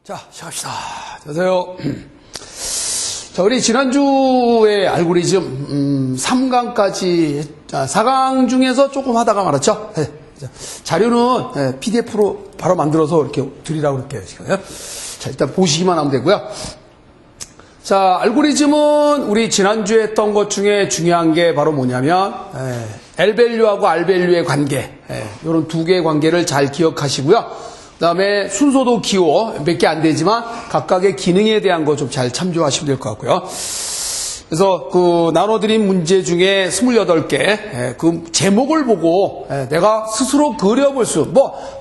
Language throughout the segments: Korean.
자, 시작합시다. 안녕하세요. 자, 우리 지난주에 알고리즘 3강까지 4강 중에서 조금 하다가 말았죠. 네. 자료는 PDF로 바로 만들어서 이렇게 드리라고 그럴게요. 자, 일단 보시기만 하면 되고요. 자, 알고리즘은 우리 지난주에 했던 것 중에 중요한 게 바로 뭐냐면 L밸류하고 R밸류의 관계, 이런 두 개의 관계를 잘 기억하시고요. 그 다음에 순서도 기호 몇 개 안 되지만 각각의 기능에 대한 거 좀 잘 참조하시면 될 것 같고요. 그래서 그 나눠드린 문제 중에 28개 그 제목을 보고 내가 스스로 그려볼 수,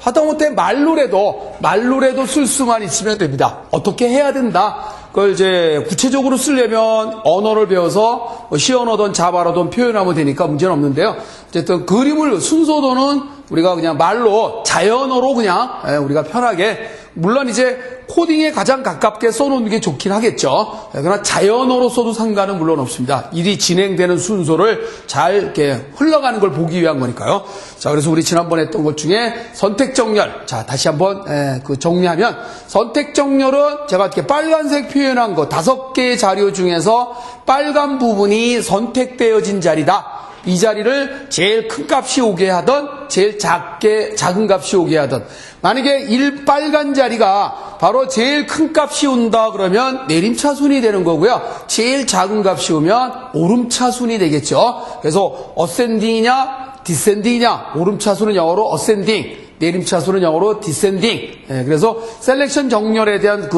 하다못해 말로라도 쓸 수만 있으면 됩니다. 어떻게 해야 된다. 그걸 이제 구체적으로 쓰려면 언어를 배워서 C 언어든 자바라든 표현하면 되니까 문제는 없는데요. 어쨌든 그림을 순서도는 우리가 그냥 말로 자연어로 그냥 우리가 편하게, 물론 이제 코딩에 가장 가깝게 써놓는 게 좋긴 하겠죠. 그러나 자연어로 써도 상관은 물론 없습니다. 일이 진행되는 순서를 잘 이렇게 흘러가는 걸 보기 위한 거니까요. 자, 그래서 우리 지난번에 했던 것 중에 선택정렬. 자, 다시 한번 그 정리하면, 선택정렬은 제가 이렇게 빨간색 표현한 거 5개의 자료 중에서 빨간 부분이 선택되어진 자리다. 이 자리를 제일 큰 값이 오게 하든 제일 작은 값이 오게 하든, 만약에 빨간 자리가 바로 제일 큰 값이 온다 그러면 내림차순이 되는 거고요. 제일 작은 값이 오면 오름차순이 되겠죠. 그래서 어센딩이냐 디센딩이냐, 오름차순은 영어로 어센딩, 내림차순은 영어로 디센딩. 그래서 셀렉션 정렬에 대한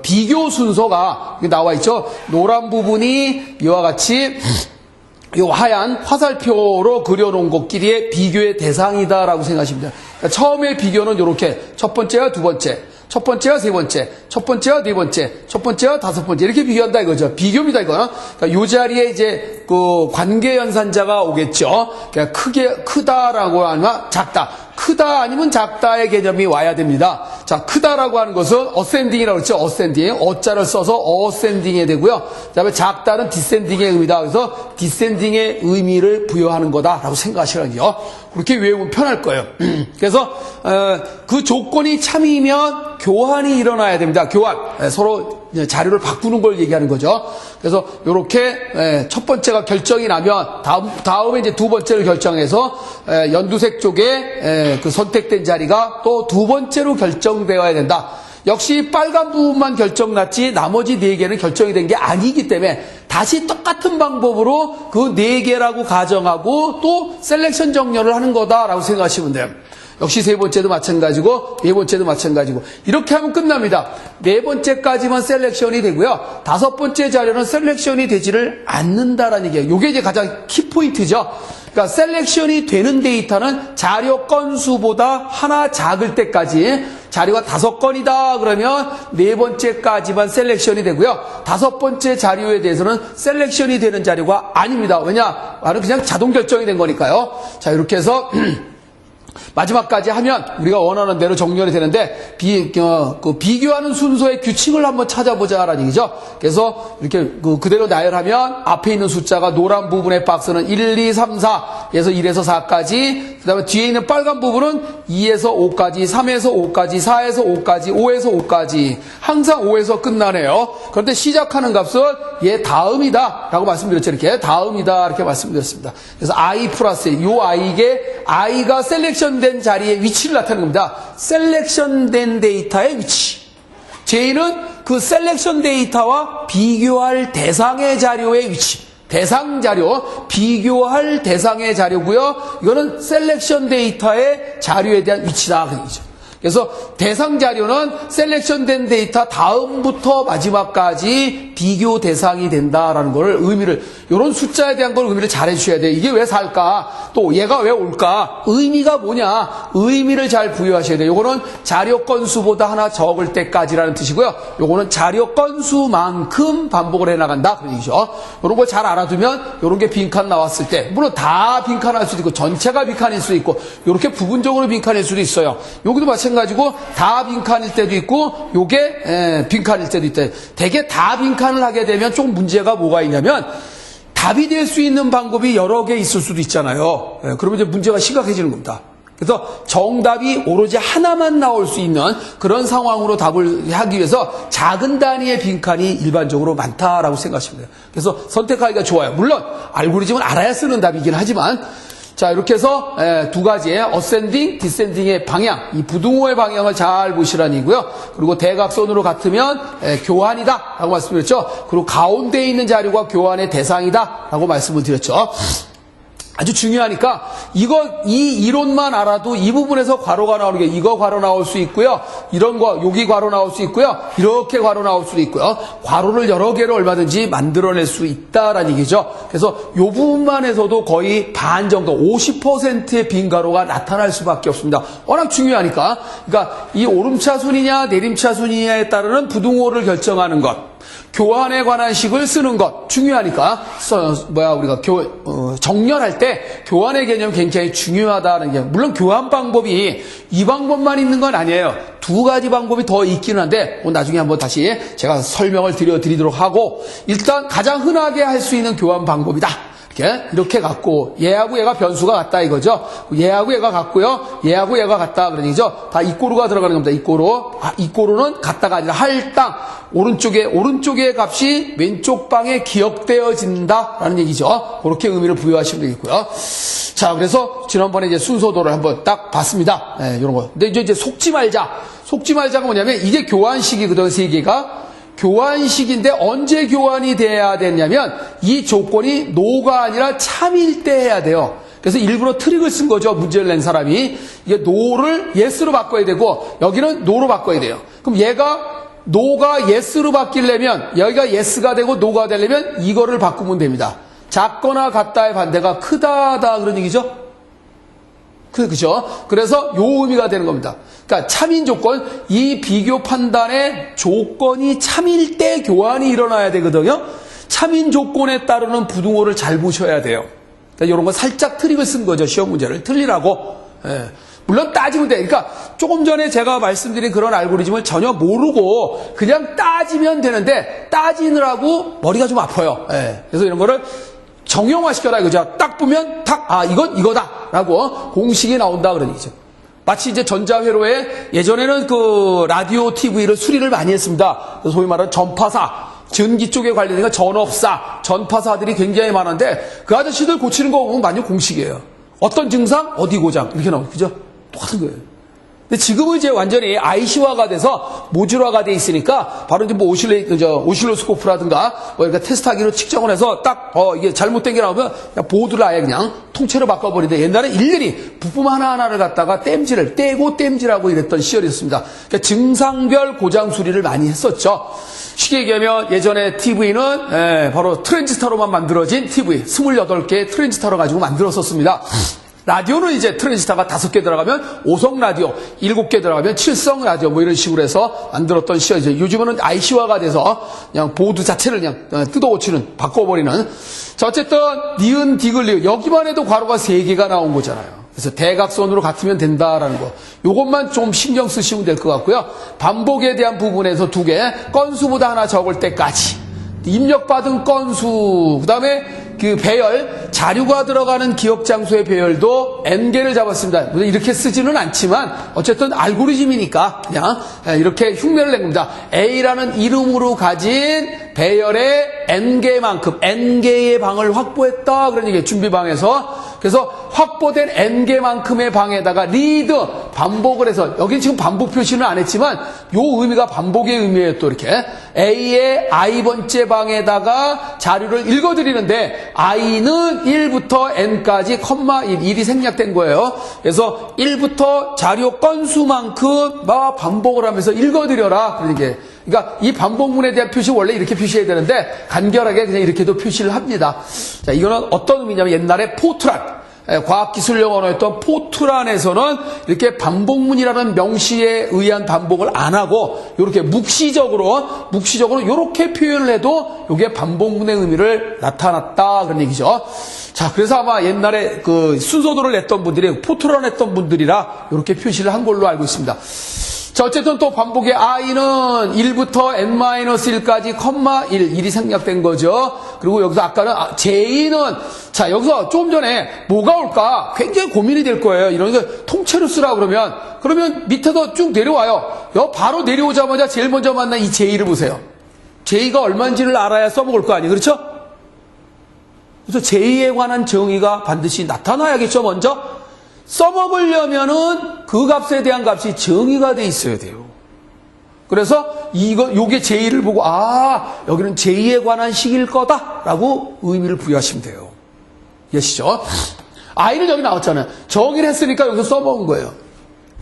비교 순서가 나와 있죠. 노란 부분이 이와 같이 이 하얀 화살표로 그려놓은 것끼리의 비교의 대상이다라고 생각하시면 돼요. 그러니까 처음에 비교는 이렇게 첫 번째와 두 번째, 첫 번째와 세 번째, 첫 번째와 네 번째, 첫 번째와 다섯 번째, 이렇게 비교한다 이거죠. 비교입니다, 이거는. 그러니까 이 자리에 이제 그 관계 연산자가 오겠죠. 그러니까 크다라고 하면 작다. 크다 아니면 작다의 개념이 와야 됩니다. 자, 크다라고 하는 것은 어센딩이라고 그랬죠. 어센딩. 어자를 써서 어센딩이 되고요. 그 다음에 작다는 디센딩의 의미다. 그래서 디센딩의 의미를 부여하는 거다라고 생각하시라고요. 그렇게 외우면 편할 거예요. 그래서 그 조건이 참이면 교환이 일어나야 됩니다. 교환. 서로 자료를 바꾸는 걸 얘기하는 거죠. 그래서 이렇게 첫 번째가 결정이 나면 다음에 이제 두 번째를 결정해서 연두색 쪽에 그 선택된 자리가 또 두 번째로 결정되어야 된다. 역시 빨간 부분만 결정났지 나머지 4개는 결정이 된 게 아니기 때문에 다시 똑같은 방법으로 그 4개라고 가정하고 또 셀렉션 정렬을 하는 거다라고 생각하시면 돼요. 역시 세 번째도 마찬가지고 네 번째도 마찬가지고 이렇게 하면 끝납니다. 네 번째까지만 셀렉션이 되고요. 다섯 번째 자료는 셀렉션이 되지를 않는다라는 얘기예요. 이게 이제 가장 키포인트죠. 그러니까 셀렉션이 되는 데이터는 자료 건수보다 하나 작을 때까지, 자료가 5건이다 그러면 네 번째까지만 셀렉션이 되고요. 다섯 번째 자료에 대해서는 셀렉션이 되는 자료가 아닙니다. 왜냐? 그냥 자동 결정이 된 거니까요. 자, 이렇게 해서 마지막까지 하면 우리가 원하는 대로 정렬이 되는데, 비교하는 순서의 규칙을 한번 찾아보자라는 얘기죠. 그래서 이렇게 그대로 나열하면 앞에 있는 숫자가 노란 부분의 박스는 1, 2, 3, 4에서 1에서 4까지, 그 다음에 뒤에 있는 빨간 부분은 2에서 5까지, 3에서 5까지, 4에서 5까지, 5에서 5까지. 항상 5에서 끝나네요. 그런데 시작하는 값은 얘 다음이다 라고 말씀드렸죠. 이렇게 다음이다 이렇게 말씀드렸습니다. 그래서 I 플러스 요 I게, I가 셀렉션된 자리의 위치를 나타내는 겁니다. 셀렉션된 데이터의 위치. J는 그 셀렉션 데이터와 비교할 대상의 자료의 위치. 대상 자료, 비교할 대상의 자료고요. 이거는 셀렉션 데이터의 자료에 대한 위치다 그 얘기죠. 그래서 대상 자료는 셀렉션된 데이터 다음부터 마지막까지 비교 대상이 된다라는 걸 이런 숫자에 대한 걸 의미를 잘 해주셔야 돼요. 이게 왜 살까? 또 얘가 왜 올까? 의미가 뭐냐? 의미를 잘 부여하셔야 돼요. 요거는 자료 건수보다 하나 적을 때까지라는 뜻이고요. 요거는 자료 건수만큼 반복을 해나간다 그런 얘기죠. 요런 거 잘 알아두면 요런 게 빈칸 나왔을 때, 물론 다 빈칸할 수도 있고 전체가 빈칸일 수도 있고 요렇게 부분적으로 빈칸일 수도 있어요. 여기도 마찬가지고 다 빈칸일 때도 있고 요게 빈칸일 때도 있다. 대개 다 빈칸을 하게 되면 조금 문제가 뭐가 있냐면, 답이 될 수 있는 방법이 여러 개 있을 수도 있잖아요. 그러면 이제 문제가 심각해지는 겁니다. 그래서 정답이 오로지 하나만 나올 수 있는 그런 상황으로 답을 하기 위해서 작은 단위의 빈칸이 일반적으로 많다라고 생각하시면 돼요. 그래서 선택하기가 좋아요. 물론 알고리즘은 알아야 쓰는 답이긴 하지만 자, 이렇게 해서 두 가지의 어센딩, 디센딩의 방향, 이 부등호의 방향을 잘 보시라니고요. 그리고 대각선으로 같으면 교환이다 라고 말씀드렸죠. 그리고 가운데에 있는 자료가 교환의 대상이다 라고 말씀을 드렸죠. 아주 중요하니까 이 이론만 알아도 이 부분에서 괄호가 나오는 게 이거 괄호 나올 수 있고요. 이런 거 여기 괄호 나올 수 있고요. 이렇게 괄호 나올 수도 있고요. 괄호를 여러 개를 얼마든지 만들어낼 수 있다라는 얘기죠. 그래서 이 부분만 해서도 거의 반 정도 50%의 빈 괄호가 나타날 수밖에 없습니다. 워낙 중요하니까. 그러니까 이 오름차순이냐 내림차순이냐에 따르는 부등호를 결정하는 것. 교환에 관한 식을 쓰는 것 중요하니까 우리가 정렬할 때 교환의 개념이 굉장히 중요하다는 게 물론 교환 방법이 이 방법만 있는 건 아니에요. 두 가지 방법이 더 있기는 한데 나중에 한번 다시 제가 설명을 드리도록 하고 일단 가장 흔하게 할 수 있는 교환 방법이다. 이렇게 갖고 얘하고 얘가 변수가 같다 이거죠. 얘하고 얘가 같고요. 얘하고 얘가 같다 그런 얘기죠. 다 이꼬르가 들어가는 겁니다. 이꼬르는 같다가 아니라 할당 오른쪽의 값이 왼쪽 방에 기억되어진다라는 얘기죠. 그렇게 의미를 부여하시면 되겠고요. 자, 그래서 지난번에 이제 순서도를 한번 딱 봤습니다. 이런 거. 근데 이제 속지 말자가 뭐냐면 이게 교환식이거든. 세 개가. 교환식인데 언제 교환이 돼야 되냐면 이 조건이 노가 아니라 참일 때 해야 돼요. 그래서 일부러 트릭을 쓴 거죠. 문제를 낸 사람이. 이게 노를 yes로 바꿔야 되고 여기는 no로 바꿔야 돼요. 그럼 얘가 no가 yes로 바뀌려면 여기가 yes가 되고 no가 되려면 이거를 바꾸면 됩니다. 작거나 같다의 반대가 크다다 그런 얘기죠. 그죠? 그래서 요 의미가 되는 겁니다. 그러니까 참인 조건, 이 비교 판단의 조건이 참일 때 교환이 일어나야 되거든요. 참인 조건에 따르는 부등호를 잘 보셔야 돼요. 그러니까 이런 거 살짝 트릭을 쓴 거죠. 시험 문제를 틀리라고. 물론 따지면 돼. 그러니까 조금 전에 제가 말씀드린 그런 알고리즘을 전혀 모르고 그냥 따지면 되는데 따지느라고 머리가 좀 아파요. 그래서 이런 거를 정형화시켜라 이거죠. 딱 보면 이건 이거다라고 공식이 나온다 그런 얘기죠. 마치 이제 전자회로에 예전에는 그 라디오 TV를 수리를 많이 했습니다. 소위 말하는 전파사, 전기 쪽에 관련된 전업사, 전파사들이 굉장히 많은데 그 아저씨들 고치는 거 보면 완전 공식이에요. 어떤 증상, 어디 고장 이렇게 나오죠. 그죠? 똑같은 거예요. 근데 지금은 이제 완전히 IC화가 돼서 모듈화가 돼 있으니까 바로 이제 뭐 오실로스코프라든가 뭐 이렇게 테스트하기로 측정을 해서 딱 이게 잘못된 게 나오면 그냥 보드를 아예 그냥 통째로 바꿔버리는데 옛날에 일일이 부품 하나하나를 갖다가 떼고 땜질하고 이랬던 시절이 있었습니다. 그러니까 증상별 고장 수리를 많이 했었죠. 쉽게 얘기하면 예전에 TV는 바로 트랜지스터로만 만들어진 TV 28개의 트랜지스터를 가지고 만들었었습니다. 라디오는 이제 트랜지스터가 5개 들어가면 5성 라디오, 7개 들어가면 7성 라디오 뭐 이런 식으로 해서 만들었던 시절이죠. 요즘은 IC화가 돼서 그냥 보드 자체를 그냥 뜯어고치는, 바꿔버리는. 자, 어쨌든 니은, 디귿, 리은 여기만 해도 괄호가 3개가 나온 거잖아요. 그래서 대각선으로 같으면 된다라는 거. 요것만 좀 신경 쓰시면 될 것 같고요. 반복에 대한 부분에서 2개, 건수보다 하나 적을 때까지. 입력받은 건수, 그 다음에 그 배열, 자료가 들어가는 기억 장소의 배열도 n개를 잡았습니다. 물론 이렇게 쓰지는 않지만 어쨌든 알고리즘이니까 그냥 이렇게 흉내를 낸 겁니다. A라는 이름으로 가진 배열의 n개만큼 n개의 방을 확보했다 그런 얘기예요. 준비방에서. 그래서 확보된 n개만큼의 방에다가 리드 반복을 해서 여기 지금 반복 표시는 안 했지만 요 의미가 반복의 의미예요. 또 이렇게 A의 i번째 방에다가 자료를 읽어드리는데 i는 1부터 n까지 컴마 1이 생략된 거예요. 그래서 1부터 자료 건수만큼 반복을 하면서 읽어드려라 그런 얘기예요. 그러니까 이 반복문에 대한 표시 원래 이렇게 표시해야 되는데 간결하게 그냥 이렇게도 표시를 합니다. 자, 이거는 어떤 의미냐면 옛날에 포트란 과학기술 영어였던 포트란에서는 이렇게 반복문이라는 명시에 의한 반복을 안 하고 이렇게 묵시적으로 이렇게 표현을 해도 이게 반복문의 의미를 나타났다 그런 얘기죠. 자, 그래서 아마 옛날에 그 순서도를 냈던 분들이 포트란 했던 분들이라 이렇게 표시를 한 걸로 알고 있습니다. 자, 어쨌든 또 반복의 i는 1부터 n-1까지 컴마 1이 생략된 거죠. 그리고 여기서 아까는 j는, 자, 여기서 조금 전에 뭐가 올까? 굉장히 고민이 될 거예요. 이런 거 통째로 쓰라 그러면 밑에서 쭉 내려와요. 바로 내려오자마자 제일 먼저 만난 이 j를 보세요. j가 얼마인지를 알아야 써먹을 거 아니에요. 그렇죠? 그래서 j에 관한 정의가 반드시 나타나야겠죠, 먼저? 써먹으려면은 그 값에 대한 값이 정의가 돼 있어야 돼요. 그래서 요게 j를 보고, 여기는 j에 관한 식일 거다라고 의미를 부여하시면 돼요. 이해하시죠? i는 여기 나왔잖아요. 정의를 했으니까 여기서 써먹은 거예요.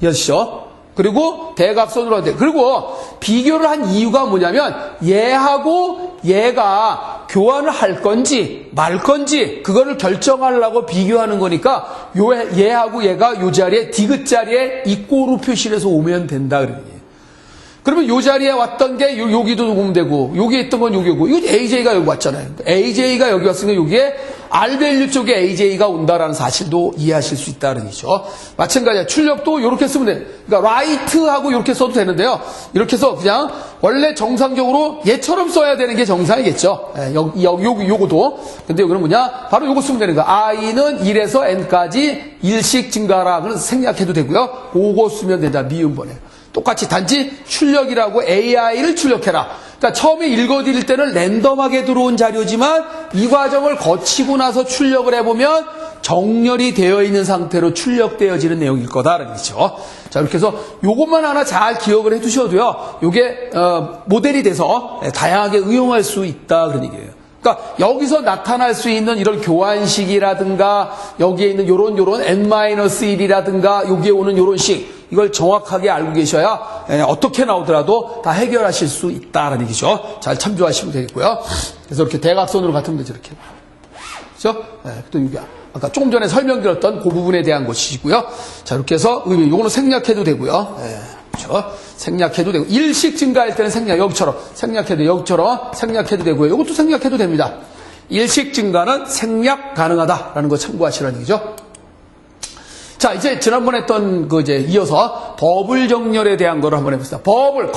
이해하시죠? 그리고 대각선으로 하는데, 그리고 비교를 한 이유가 뭐냐면 얘하고 얘가 교환을 할 건지 말 건지 그거를 결정하려고 비교하는 거니까 얘하고 얘가 요 자리에 디귿 자리에 이꼬로 표시를 해서 오면 된다 그러니. 그러면 요 자리에 왔던 게 여기도 오면 되고 여기 있던 건 여기 오고, 이거 AJ가 여기 왔잖아요. AJ가 여기 왔으니까 여기에 R밸류 쪽에 AJ가 온다라는 사실도 이해하실 수 있다는 얘기죠. 마찬가지야. 출력도 이렇게 쓰면 돼. 그러니까 right하고 이렇게 써도 되는데요. 이렇게 해서 그냥 원래 정상적으로 얘처럼 써야 되는 게 정상이겠죠. 요거도. 근데 여기는 뭐냐? 바로 요거 쓰면 되는 거야. i는 1에서 n까지 1씩 증가하라. 그래서 생략해도 되고요. 그거 쓰면 된다. 미음번에. 똑같이 단지 출력이라고 AI를 출력해라. 그러니까 처음에 읽어드릴 때는 랜덤하게 들어온 자료지만 이 과정을 거치고 나서 출력을 해보면 정렬이 되어 있는 상태로 출력되어지는 내용일 거다라는 얘기죠. 자, 이렇게 해서 요것만 하나 잘 기억을 해두셔도요. 요게 모델이 돼서 다양하게 응용할 수 있다 그런 얘기예요. 그러니까 여기서 나타날 수 있는 이런 교환식이라든가 여기에 있는 요런 n-1이라든가 여기에 오는 요런 식, 이걸 정확하게 알고 계셔야 어떻게 나오더라도 다 해결하실 수 있다라는 얘기죠. 잘 참조하시면 되겠고요. 그래서 이렇게 대각선으로 같으면 되죠. 이렇게. 그렇죠? 또 여기 아까 조금 전에 설명드렸던 그 부분에 대한 것이고요. 자, 이렇게 해서 요거는 생략해도 되고요. 그렇죠? 생략해도 되고, 일식 증가할 때는 여기처럼 생략해도, 여기처럼 생략해도 되고요. 이것도 생략해도 됩니다. 일식 증가는 생략 가능하다라는 거 참고하시라는 얘기죠. 자, 이제 지난번에 했던 이어서 버블 정렬에 대한 거를 한번 해봅시다. 버블,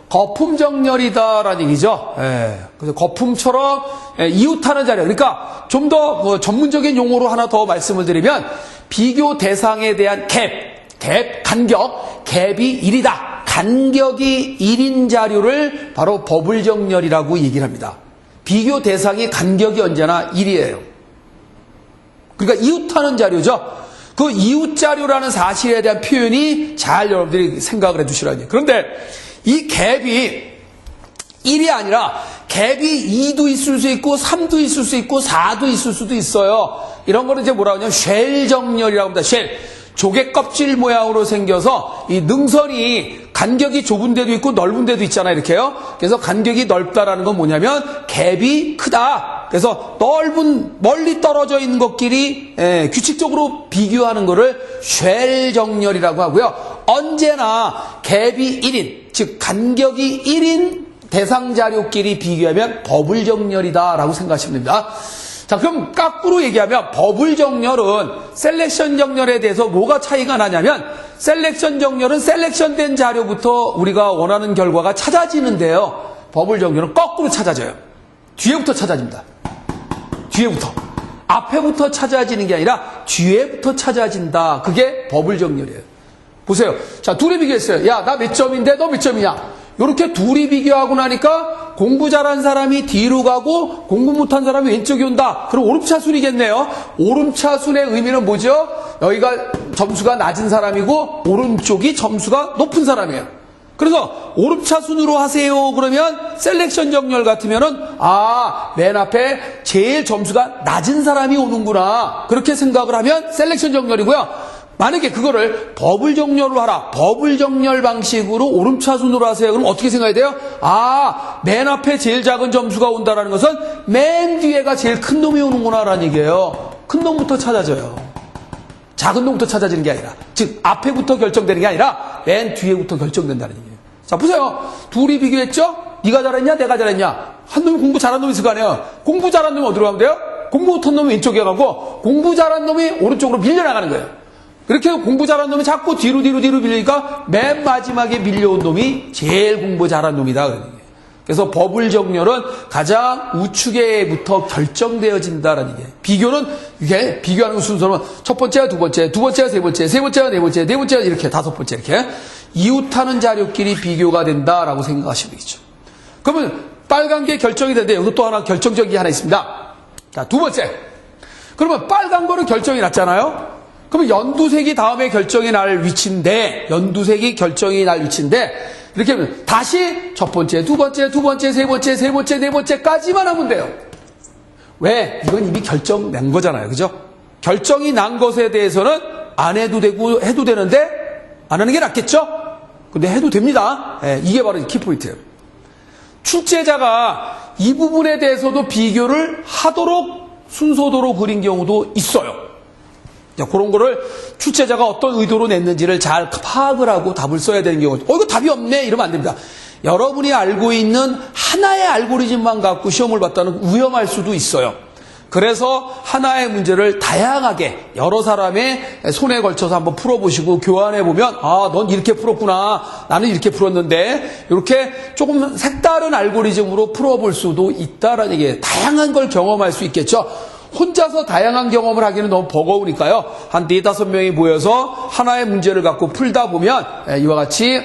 거품 정렬이다라는 얘기죠. 그래서 거품처럼 이웃하는 자료. 그러니까 좀 더 전문적인 용어로 하나 더 말씀을 드리면 비교 대상에 대한 간격, 갭이 1이다. 간격이 1인 자료를 바로 버블 정렬이라고 얘기를 합니다. 비교 대상의 간격이 언제나 1이에요. 그러니까 이웃하는 자료죠. 그 이웃 자료라는 사실에 대한 표현이 잘 여러분들이 생각을 해두시라는 얘기예요. 그런데 이 갭이 1이 아니라 갭이 2도 있을 수 있고 3도 있을 수 있고 4도 있을 수도 있어요. 이런 거는 이제 뭐라고 하냐면 쉘 정렬이라고 합니다. 쉘. 조개 껍질 모양으로 생겨서 이 능선이 간격이 좁은 데도 있고 넓은 데도 있잖아요. 이렇게요. 그래서 간격이 넓다라는 건 뭐냐면 갭이 크다. 그래서 멀리 떨어져 있는 것끼리 규칙적으로 비교하는 거를 쉘 정렬이라고 하고요. 언제나 갭이 1인, 즉 간격이 1인 대상 자료끼리 비교하면 버블 정렬이다라고 생각하시면 됩니다. 자, 그럼 거꾸로 얘기하면 버블 정렬은 셀렉션 정렬에 대해서 뭐가 차이가 나냐면, 셀렉션 정렬은 셀렉션된 자료부터 우리가 원하는 결과가 찾아지는데요. 버블 정렬은 거꾸로 찾아져요. 뒤에부터 찾아집니다. 뒤에부터. 앞에부터 찾아지는 게 아니라 뒤에부터 찾아진다. 그게 버블 정렬이에요. 보세요. 자, 둘이 비교했어요. 야, 나 몇 점인데 너 몇 점이냐? 이렇게 둘이 비교하고 나니까 공부 잘한 사람이 뒤로 가고 공부 못한 사람이 왼쪽에 온다. 그럼 오름차순이겠네요. 오름차순의 의미는 뭐죠? 여기가 점수가 낮은 사람이고 오른쪽이 점수가 높은 사람이에요. 그래서 오름차순으로 하세요. 그러면 셀렉션 정렬 같으면은 맨 앞에 제일 점수가 낮은 사람이 오는구나. 그렇게 생각을 하면 셀렉션 정렬이고요. 만약에 그거를 버블 정렬로 하라. 버블 정렬 방식으로 오름차순으로 하세요. 그럼 어떻게 생각해야 돼요? 맨 앞에 제일 작은 점수가 온다라는 것은 맨 뒤에가 제일 큰 놈이 오는구나라는 얘기예요. 큰 놈부터 찾아져요. 작은 놈부터 찾아지는 게 아니라, 즉 앞에부터 결정되는 게 아니라 맨 뒤에부터 결정된다는 얘기예요. 자, 보세요. 둘이 비교했죠? 네가 잘했냐? 내가 잘했냐? 한 놈이 공부 잘한 놈이 있을 거 아니에요. 공부 잘한 놈이 어디로 가면 돼요? 공부 못한 놈이 왼쪽에 가고 공부 잘한 놈이 오른쪽으로 밀려나가는 거예요. 이렇게 공부 잘한 놈이 자꾸 뒤로 밀리니까 맨 마지막에 밀려온 놈이 제일 공부 잘한 놈이다. 그래서 버블정렬은 가장 우측에부터 결정되어진다라는 게. 비교는 이게 비교하는 순서는 첫 번째와 두 번째가 세 번째, 세 번째가 네 번째, 네 번째가 이렇게 다섯 번째 이렇게 이웃하는 자료끼리 비교가 된다라고 생각하시면 되겠죠. 그러면 빨간 게 결정이 되는데 여기 또 하나 결정적인 게 하나 있습니다. 자, 두 번째. 그러면 빨간 거는 결정이 났잖아요. 그러면 연두색이 다음에 결정이 날 위치인데 이렇게 하면 다시 첫 번째, 두 번째, 세 번째, 네 번째까지만 하면 돼요. 왜? 이건 이미 결정난 거잖아요. 그죠? 결정이 난 것에 대해서는 안 해도 되고 해도 되는데 안 하는 게 낫겠죠? 근데 해도 됩니다. 예, 이게 바로 키포인트예요. 출제자가 이 부분에 대해서도 비교를 하도록 순서도로 그린 경우도 있어요. 자, 그런 거를 출제자가 어떤 의도로 냈는지를 잘 파악을 하고 답을 써야 되는 경우. 이거 답이 없네 이러면 안 됩니다. 여러분이 알고 있는 하나의 알고리즘만 갖고 시험을 봤다는 위험할 수도 있어요. 그래서 하나의 문제를 다양하게 여러 사람의 손에 걸쳐서 한번 풀어보시고 교환해보면 넌 이렇게 풀었구나. 나는 이렇게 풀었는데 이렇게 조금 색다른 알고리즘으로 풀어볼 수도 있다라는 얘기예요. 다양한 걸 경험할 수 있겠죠. 혼자서 다양한 경험을 하기는 너무 버거우니까요. 한 4-5명이 모여서 하나의 문제를 갖고 풀다 보면 이와 같이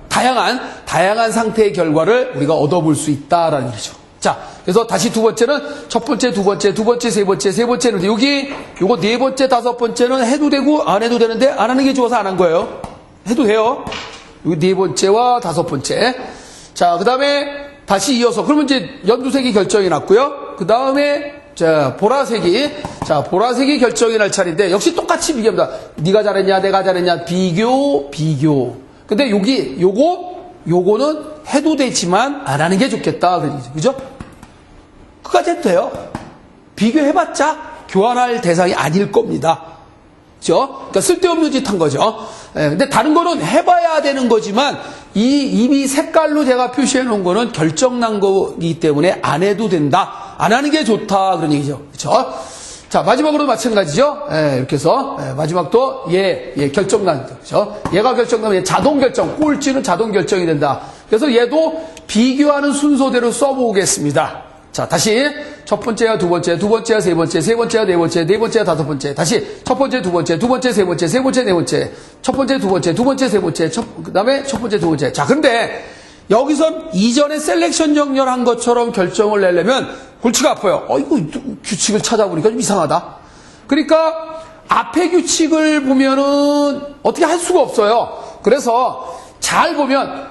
다양한 상태의 결과를 우리가 얻어볼 수 있다라는 얘기죠. 자, 그래서 다시 두 번째는 첫 번째, 두 번째, 세 번째는 여기 요거 네 번째, 다섯 번째는 해도 되고 안 해도 되는데 안 하는 게 좋아서 안 한 거예요. 해도 돼요. 여기 네 번째와 다섯 번째. 자, 그다음에 다시 이어서 그러면 이제 연두색이 결정이 났고요. 그 다음에 보라색이 결정이 날 차례인데 역시 똑같이 비교합니다. 네가 잘했냐, 내가 잘했냐, 비교. 근데 요거는 해도 되지만 안 하는 게 좋겠다. 그죠? 그까지 해도 돼요. 비교해봤자 교환할 대상이 아닐 겁니다. 그죠? 그러니까 쓸데없는 짓 한 거죠. 근데 다른 거는 해봐야 되는 거지만 이미 색깔로 제가 표시해 놓은 거는 결정난 거기 때문에 안 해도 된다. 안 하는 게 좋다. 그런 얘기죠. 그렇죠? 자, 마지막으로 마찬가지죠. 이렇게 해서 마지막도 결정난 거죠. 얘가 결정나면 자동 결정, 꼴찌는 자동 결정이 된다. 그래서 얘도 비교하는 순서대로 써보겠습니다. 자, 다시 첫 번째와 두 번째와 세 번째와 네 번째와 다섯 번째. 다시 첫 번째, 두 번째, 세 번째, 네 번째. 첫 번째, 두 번째, 세 번째. 그다음에 첫 번째, 두 번째. 자, 근데 여기선 이전에 셀렉션 정렬한 것처럼 결정을 내려면 골치가 아파요. 이거 규칙을 찾아보니까 좀 이상하다. 그러니까 앞에 규칙을 보면은 어떻게 할 수가 없어요. 그래서 잘 보면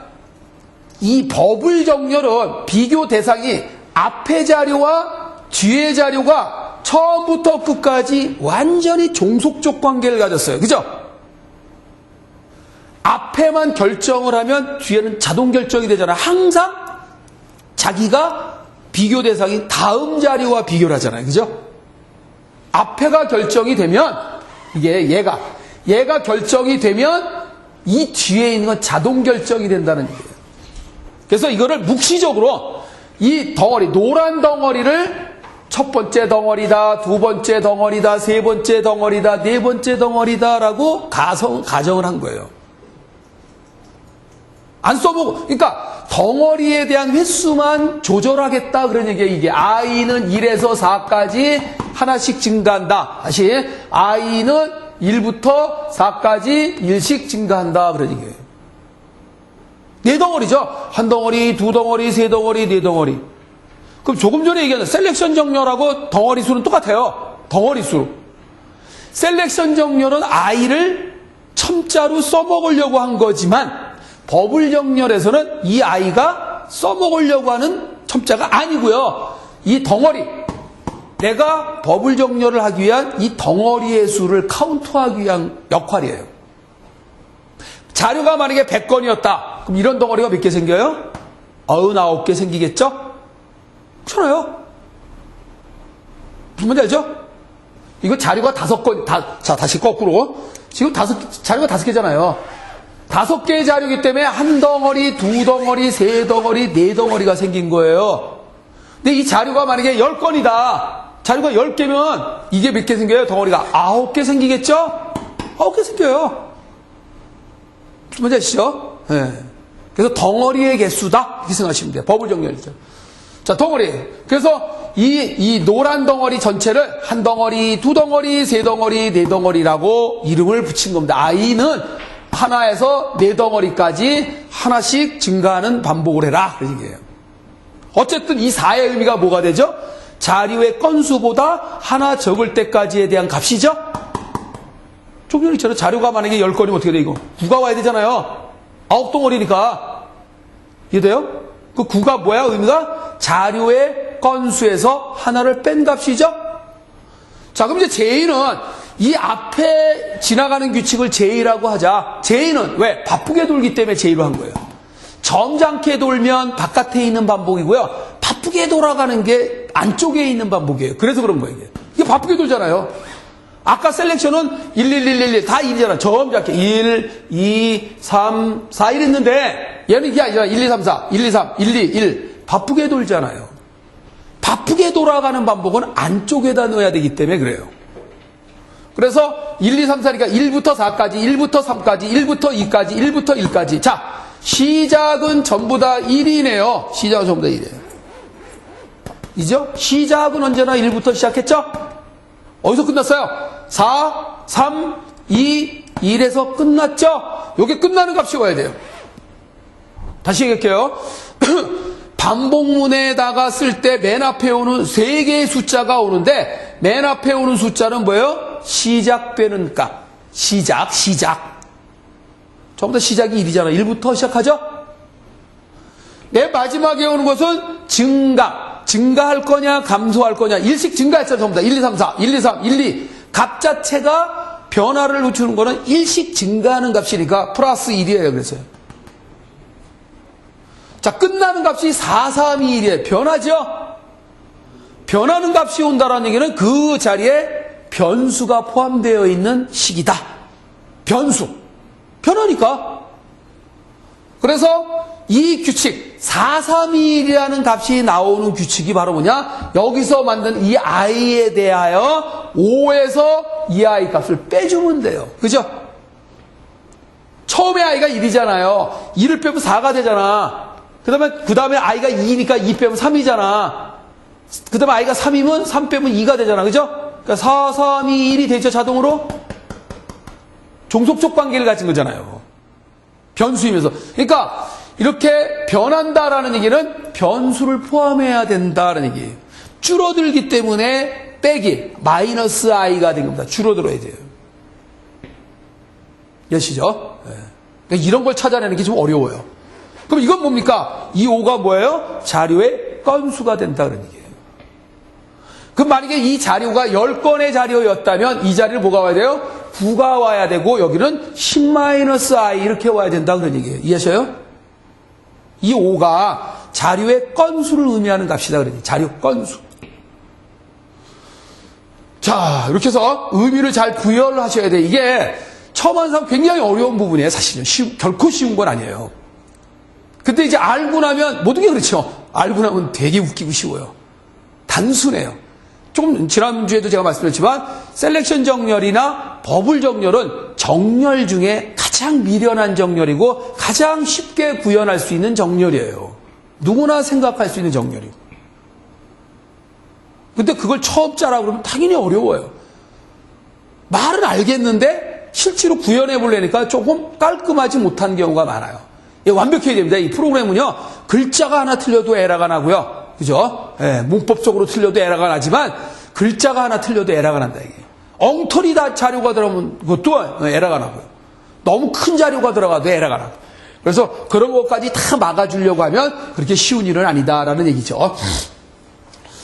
이 버블 정렬은 비교 대상이 앞에 자료와 뒤에 자료가 처음부터 끝까지 완전히 종속적 관계를 가졌어요. 그죠? 앞에만 결정을 하면 뒤에는 자동 결정이 되잖아요. 항상 자기가 비교 대상이 다음 자료와 비교를 하잖아요. 그죠? 앞에가 결정이 되면 이게 얘가 결정이 되면 이 뒤에 있는 건 자동 결정이 된다는 얘기예요. 그래서 이거를 묵시적으로 이 덩어리, 노란 덩어리를 첫 번째 덩어리다, 두 번째 덩어리다, 세 번째 덩어리다, 네 번째 덩어리다라고 가정을 한 거예요. 안 써보고, 그러니까 덩어리에 대한 횟수만 조절하겠다 그런 얘기예요. 이게 i는 1에서 4까지 하나씩 증가한다. 다시 i는 1부터 4까지 1씩 증가한다 그런 얘기예요. 네 덩어리죠. 한 덩어리, 두 덩어리, 세 덩어리, 네 덩어리. 그럼 조금 전에 얘기한 셀렉션 정렬하고 덩어리 수는 똑같아요. 덩어리 수. 셀렉션 정렬은 i를 첨자로 써먹으려고 한 거지만 버블 정렬에서는 이 i가 써먹으려고 하는 첨자가 아니고요. 이 덩어리, 내가 버블 정렬을 하기 위한 이 덩어리의 수를 카운트하기 위한 역할이에요. 자료가 만약에 100건이었다. 그럼 이런 덩어리가 몇 개 생겨요? 99개 생기겠죠? 그렇잖아요. 무슨 말인지 알죠? 이거 자료가 5건, 자, 다시 거꾸로. 지금 자료가 5개잖아요. 5개의 자료이기 때문에 한 덩어리, 두 덩어리, 세 덩어리, 네 덩어리가 생긴 거예요. 근데 이 자료가 만약에 10건이다. 자, 자료가 10개면 이게 몇 개 생겨요? 덩어리가 9개 생기겠죠? 9개 생겨요. 뭔지 아시죠? 네. 그래서 덩어리의 개수다 이렇게 생각하시면 돼요. 버블 정렬이죠. 자, 덩어리. 그래서 이 노란 덩어리 전체를 한 덩어리, 두 덩어리, 세 덩어리, 네 덩어리라고 이름을 붙인 겁니다. i는 하나에서 네 덩어리까지 하나씩 증가하는 반복을 해라. 그런 얘기예요. 어쨌든 이 4의 의미가 뭐가 되죠? 자료의 건수보다 하나 적을 때까지에 대한 값이죠? 조금 전에 있잖아요. 자료가 만약에 10건이면 어떻게 돼, 이거? 9가 와야 되잖아요. 9덩어리니까. 이해돼요? 그 9가 뭐야, 의미가? 자료의 건수에서 하나를 뺀 값이죠? 자, 그럼 이제 제의는 이 앞에 지나가는 규칙을 제의라고 하자. 제의는 왜? 바쁘게 돌기 때문에 제의로 한 거예요. 점잖게 돌면 바깥에 있는 반복이고요. 바쁘게 돌아가는 게 안쪽에 있는 반복이에요. 그래서 그런 거예요, 이게 바쁘게 돌잖아요. 아까 셀렉션은 1, 1, 1, 1, 1, 다 1이잖아. 점잖게. 1, 2, 3, 4, 1 했는데, 얘는 이게 아니라 1, 2, 3, 4, 1, 2, 3, 1, 2, 1. 바쁘게 돌잖아요. 바쁘게 돌아가는 반복은 안쪽에다 넣어야 되기 때문에 그래요. 그래서 1, 2, 3, 4니까 1부터 4까지, 1부터 3까지, 1부터 2까지, 1부터 1까지. 자, 시작은 전부 다 1이네요. 시작은 전부 다 1이에요. 이죠? 시작은 언제나 1부터 시작했죠? 어디서 끝났어요? 4, 3, 2, 1에서 끝났죠? 요게 끝나는 값이 와야 돼요. 다시 얘기할게요. 반복문에다가 쓸 때 맨 앞에 오는 3개의 숫자가 오는데 맨 앞에 오는 숫자는 뭐예요? 시작 빼는 값. 시작. 전부 다 시작이 1이잖아. 1부터 시작하죠? 맨 마지막에 오는 것은 증가. 증가할 거냐 감소할 거냐. 일씩 증가했잖아. 전부 다 1, 2, 3, 4, 1, 2, 3, 1, 2. 값 자체가 변화를 놓치는 거는 일씩 증가하는 값이니까 플러스 1이에요. 그래서요. 자, 끝나는 값이 4, 3, 2, 1이에요. 변하죠? 변하는 값이 온다라는 얘기는 그 자리에 변수가 포함되어 있는 식이다. 변수. 변하니까. 그래서 이 규칙, 4, 3, 2, 1이라는 값이 나오는 규칙이 바로 뭐냐? 여기서 만든 이 i에 대하여 5에서 이 i 값을 빼주면 돼요. 그죠? 처음에 i가 1이잖아요. 2를 빼면 4가 되잖아. 그 다음에 i가 2니까 2 빼면 3이잖아. 그 다음에 i가 3이면 3 빼면 2가 되잖아. 그죠? 그러니까 4, 3, 2, 1이 되죠, 자동으로? 종속적 관계를 가진 거잖아요. 변수이면서. 그러니까 이렇게 변한다라는 얘기는 변수를 포함해야 된다라는 얘기예요. 줄어들기 때문에 빼기, 마이너스 i가 된 겁니다. 줄어들어야 돼요. 이해하시죠? 네. 그러니까 이런 걸 찾아내는 게 좀 어려워요. 그럼 이건 뭡니까? 이 5가 뭐예요? 자료의 건수가 된다는 얘기예요. 그럼 만약에 이 자료가 10건의 자료였다면 이 자리를 뭐가 와야 돼요? 9가 와야 되고 여기는 10-i 이렇게 와야 된다 그런 얘기예요. 이해하셔요? 이 5가 자료의 건수를 의미하는 값이다 그러니 자료 건수. 자, 이렇게 해서 의미를 잘 부여를 하셔야 돼. 이게 처음 하는 사람 굉장히 어려운 부분이에요. 사실은 결코 쉬운 건 아니에요. 근데 이제 알고 나면 모든 게 그렇죠. 알고 나면 되게 웃기고 쉬워요. 단순해요. 조금 지난주에도 제가 말씀드렸지만 셀렉션 정렬이나 버블 정렬은 정렬 중에 가장 미련한 정렬이고 가장 쉽게 구현할 수 있는 정렬이에요. 누구나 생각할 수 있는 정렬이고. 근데 그걸 초업자라고 그러면 당연히 어려워요. 말은 알겠는데 실제로 구현해 보려니까 조금 깔끔하지 못한 경우가 많아요. 완벽해야 됩니다. 이 프로그램은요, 글자가 하나 틀려도 에러가 나고요. 그죠? 예, 문법적으로 틀려도 에러가 나지만, 글자가 하나 틀려도 에러가 난다, 이게. 엉터리 다 자료가 들어가면 그것도 에러가 나고요. 너무 큰 자료가 들어가도 에러가 나고. 그래서 그런 것까지 다 막아주려고 하면 그렇게 쉬운 일은 아니다라는 얘기죠.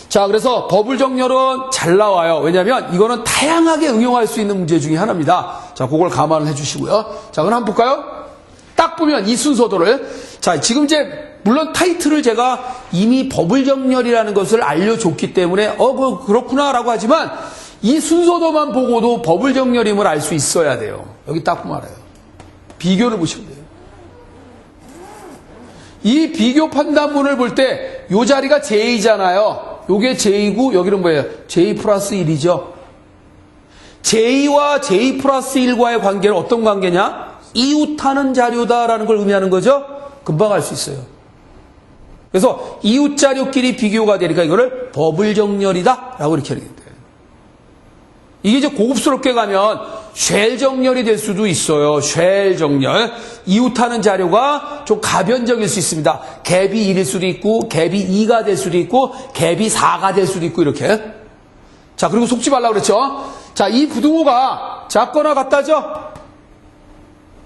자, 그래서 버블 정렬은 잘 나와요. 왜냐하면 이거는 다양하게 응용할 수 있는 문제 중에 하나입니다. 자, 그걸 감안을 해주시고요. 자, 그럼 한번 볼까요? 딱 보면 이 순서도를, 자, 지금 이제 물론 타이틀을 제가 이미 버블 정렬이라는 것을 알려줬기 때문에 그렇구나라고 하지만 이 순서도만 보고도 버블 정렬임을 알 수 있어야 돼요. 여기 딱 보면 알아요. 비교를 보시면 돼요. 이 비교 판단문을 볼 때 이 자리가 제이잖아요. 요게 J고 여기는 뭐예요? J 플러스 1이죠. J와 J 플러스 1과의 관계는 어떤 관계냐? 이웃하는 자료다라는 걸 의미하는 거죠. 금방 알 수 있어요. 그래서 이웃 자료끼리 비교가 되니까 이거를 버블 정렬이다라고 이렇게 하게 돼요. 이게 이제 고급스럽게 가면 쉘 정렬이 될 수도 있어요. 쉘 정렬. 이웃하는 자료가 좀 가변적일 수 있습니다. 갭이 1일 수도 있고, 갭이 2가 될 수도 있고, 갭이 4가 될 수도 있고, 이렇게. 자, 그리고 속지 말라고 그랬죠. 자, 이 부등호가 작거나 같다죠?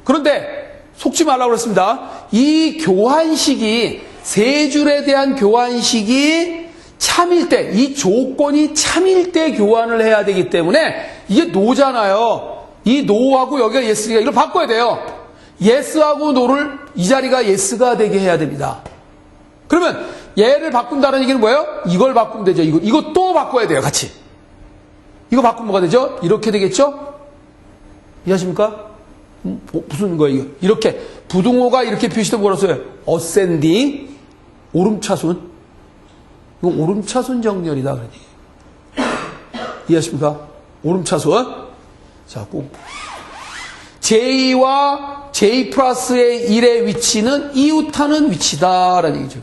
그런데 속지 말라고 그랬습니다. 이 교환식이, 세 줄에 대한 교환식이 참일 때, 이 조건이 참일 때 교환을 해야 되기 때문에 이게 노잖아요. 이 노하고 여기가 yes니까 이걸 바꿔야 돼요. yes하고 no를 이 자리가 yes가 되게 해야 됩니다. 그러면 얘를 바꾼다는 얘기는 뭐예요? 이걸 바꾸면 되죠. 이거 또 바꿔야 돼요. 같이. 이거 바꾸면 뭐가 되죠? 이렇게 되겠죠? 이해하십니까? 무슨 거예요? 이렇게 부등호가 이렇게 표시된 뭐라고 써요? ascending, 오름차순. 이거 오름차순 정렬이다. 그러니. 이해하십니까? 오름차순. 자, 꼭. J와 J 플러스의 1의 위치는 이웃하는 위치다라는 얘기죠.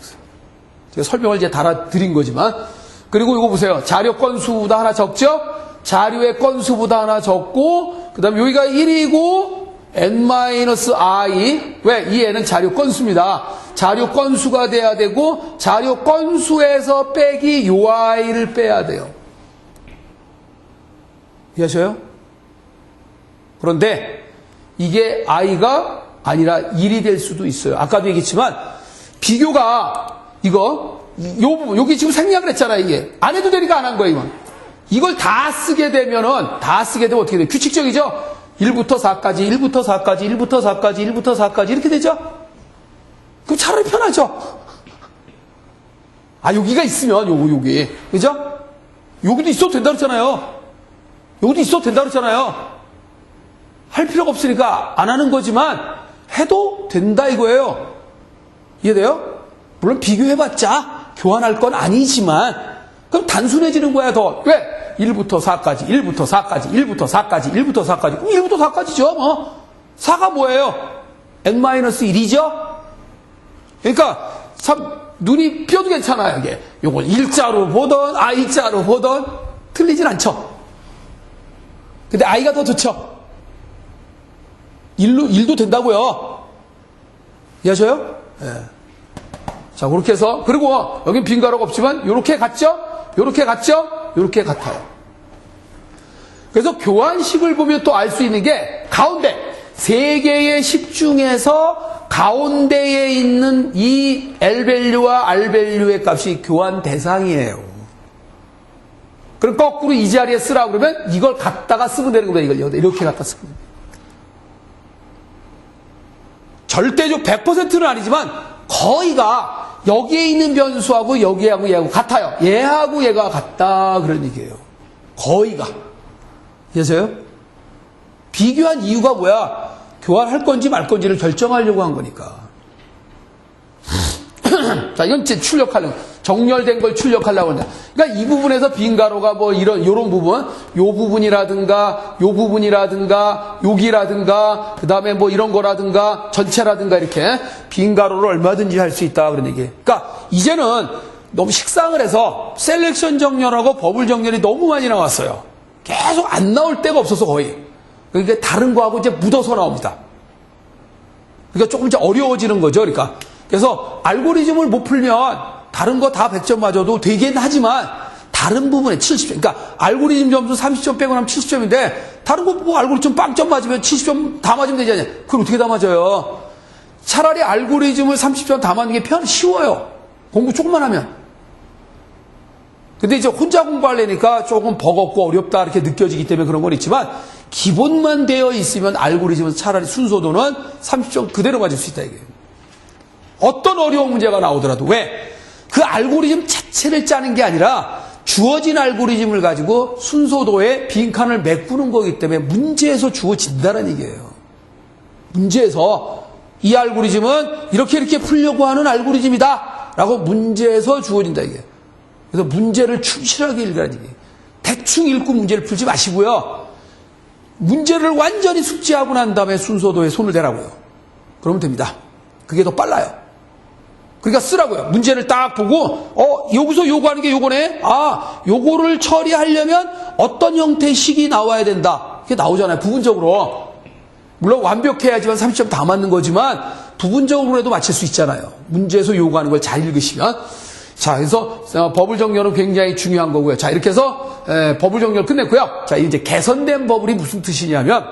제가 설명을 이제 달아드린 거지만. 그리고 이거 보세요. 자료 건수보다 하나 적죠? 자료의 건수보다 하나 적고, 그 다음에 여기가 1이고, n-i. 왜? 이 n은 자료 건수입니다. 자료 건수가 돼야 되고 자료 건수에서 빼기 요 i를 빼야 돼요. 이해하셔요? 그런데 이게 i가 아니라 1이 될 수도 있어요. 아까도 얘기했지만 비교가 요 부분 여기 지금 생략을 했잖아요. 이게 안 해도 되니까 안 한 거예요. 이걸 다 쓰게 되면 어떻게 돼요? 규칙적이죠? 1부터 4까지, 1부터 4까지, 1부터 4까지, 1부터 4까지 이렇게 되죠? 그럼 차라리 편하죠? 아, 여기가 있으면, 여기. 그죠? 여기도 있어도 된다 그랬잖아요. 여기도 있어도 된다 그랬잖아요. 할 필요가 없으니까 안 하는 거지만, 해도 된다 이거예요. 이해돼요? 물론 비교해봤자 교환할 건 아니지만, 그럼 단순해지는 거야, 더. 왜? 1부터 4까지, 1부터 4까지, 1부터 4까지, 1부터 4까지. 그럼 1부터 4까지죠, 뭐. 4가 뭐예요? n-1이죠? 그러니까, 참, 눈이 뼈도 괜찮아요, 이게. 요걸 일자로 보던, i자로 보던, 틀리진 않죠. 근데 i가 더 좋죠. 1도 된다고요. 이해하셔요? 예. 자, 그렇게 해서, 그리고, 여긴 빈 가로가 없지만, 요렇게 같죠? 요렇게 같죠? 요렇게 같아요. 그래서 교환식을 보면 또 알 수 있는 게 가운데 세 개의 식 중에서 가운데에 있는 이 L밸류와 R밸류의 값이 교환 대상이에요. 그럼 거꾸로 이 자리에 쓰라고 그러면 이걸 갖다가 쓰면 되는 겁니다. 이걸 이렇게 갖다 쓰면 됩니다. 절대적 100%는 아니지만 거의가 여기에 있는 변수하고 여기하고 얘하고 같아요. 얘하고 얘가 같다 그런 얘기예요. 거의가. 이해하세요? 비교한 이유가 뭐야? 교환할 건지 말 건지를 결정하려고 한 거니까. 자, 이건 이제 출력하는, 정렬된 걸 출력하려고 한다. 그러니까 이 부분에서 빈 가로가 뭐 요런 부분, 요 부분이라든가, 요 부분이라든가, 여기라든가, 그 다음에 뭐 이런 거라든가, 전체라든가 이렇게 빈 가로를 얼마든지 할 수 있다. 그런 얘기예요. 그러니까 이제는 너무 식상을 해서 셀렉션 정렬하고 버블 정렬이 너무 많이 나왔어요. 계속 안 나올 데가 없어서 거의. 그러니까 다른 거하고 이제 묻어서 나옵니다. 그러니까 조금 이제 어려워지는 거죠. 그러니까. 그래서 알고리즘을 못 풀면 다른 거 다 100점 맞아도 되긴 하지만 다른 부분에 70점. 그러니까 알고리즘 점수 30점 빼고 나면 70점인데 다른 거 뭐 알고리즘 빵점 맞으면 70점 다 맞으면 되지 않냐. 그걸 어떻게 다 맞아요? 차라리 알고리즘을 30점 다 맞는 게 쉬워요. 공부 조금만 하면. 근데 이제 혼자 공부하려니까 조금 버겁고 어렵다 이렇게 느껴지기 때문에 그런 건 있지만 기본만 되어 있으면 알고리즘은 차라리 순서도는 30점 그대로 맞을 수 있다 이게. 어떤 어려운 문제가 나오더라도 왜? 그 알고리즘 자체를 짜는 게 아니라 주어진 알고리즘을 가지고 순서도에 빈칸을 메꾸는 거기 때문에 문제에서 주어진다는 얘기예요. 문제에서 이 알고리즘은 이렇게 풀려고 하는 알고리즘이다 라고 문제에서 주어진다 이게. 그래서 문제를 충실하게 읽으라는 얘기예요. 대충 읽고 문제를 풀지 마시고요. 문제를 완전히 숙지하고 난 다음에 순서도에 손을 대라고요. 그러면 됩니다. 그게 더 빨라요. 그러니까 쓰라고요. 문제를 딱 보고 여기서 요구하는 게 요거네. 요거를 처리하려면 어떤 형태의 식이 나와야 된다. 그게 나오잖아요. 부분적으로. 물론 완벽해야지만 30점 다 맞는 거지만 부분적으로라도 맞출 수 있잖아요. 문제에서 요구하는 걸 잘 읽으시면. 자, 그래서 버블 정렬은 굉장히 중요한 거고요. 자, 이렇게 해서 버블 정렬 끝냈고요. 자, 이제 개선된 버블이 무슨 뜻이냐면